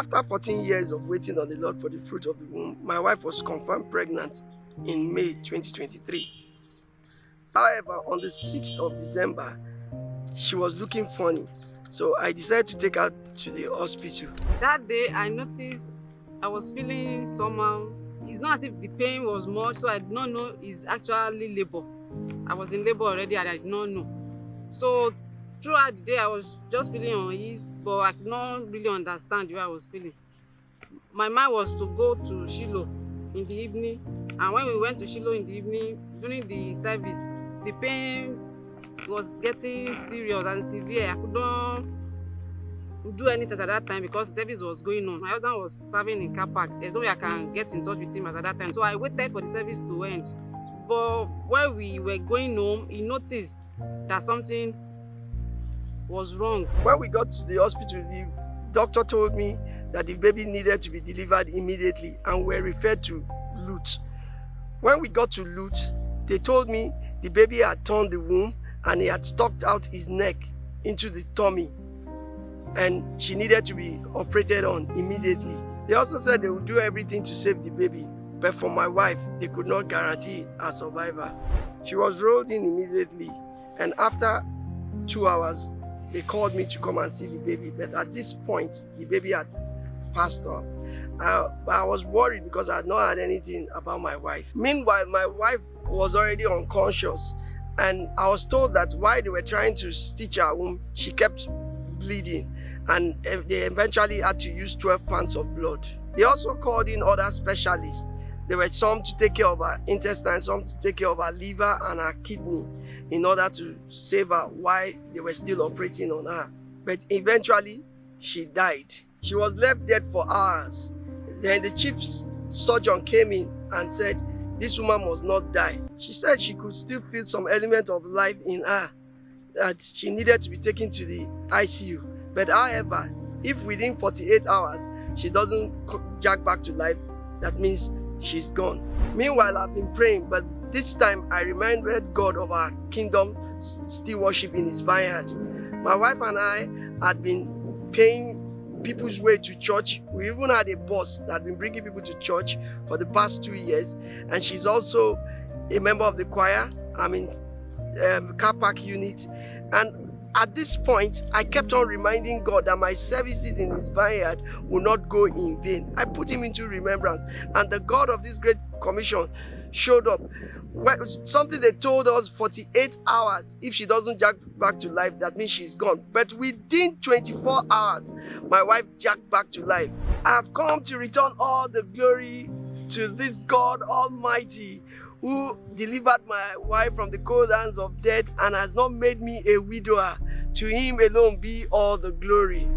After 14 years of waiting on the Lord for the fruit of the womb, my wife was confirmed pregnant in May 2023. However, on the 6th of December, she was looking funny. So I decided to take her to the hospital. That day, I noticed I was feeling somehow. It's not as if the pain was much, so I did not know it's actually labor. I was in labor already and I did not know. So throughout the day, I was just feeling uneasy, but I could not really understand the way I was feeling. My mind was to go to Shiloh in the evening, and when we went to Shiloh in the evening, during the service, the pain was getting serious and severe. I could not do anything at that time because service was going on. My husband was serving in car park. There's no way I can get in touch with him at that time. So I waited for the service to end. But when we were going home, he noticed that something was wrong. When we got to the hospital, the doctor told me that the baby needed to be delivered immediately and were referred to Lut. When we got to Lut, they told me the baby had torn the womb and he had stuck out his neck into the tummy and she needed to be operated on immediately. They also said they would do everything to save the baby, but for my wife, they could not guarantee her survival. She was rolled in immediately, and after 2 hours, they called me to come and see the baby, but at this point, the baby had passed on. I was worried because I had not heard anything about my wife. Meanwhile, my wife was already unconscious, and I was told that while they were trying to stitch her womb, she kept bleeding, and they eventually had to use 12 pints of blood. They also called in other specialists. There were some to take care of her intestine, some to take care of her liver and her kidney in order to save her while they were still operating on her. But eventually, she died. She was left dead for hours. Then the chief surgeon came in and said, this woman must not die. She said she could still feel some element of life in her, that she needed to be taken to the ICU. But however, if within 48 hours, she doesn't jack back to life, that means she's gone. Meanwhile, I've been praying, but this time I reminded God of our kingdom stewardship in his vineyard. My wife and I had been paying people's way to church. We even had a bus that had been bringing people to church for the past 2 years, and she's also a member of the choir. I'm in car park unit, and at this point I kept on reminding God that my services in his vineyard will not go in vain. I put him into remembrance, and the God of this great commission showed up. Something they told us 48 hours, if she doesn't jack back to life, that means she's gone. But within 24 hours, my wife jacked back to life. I have come to return all the glory to this God Almighty, who delivered my wife from the cold hands of death and has not made me a widower. To him alone be all the glory.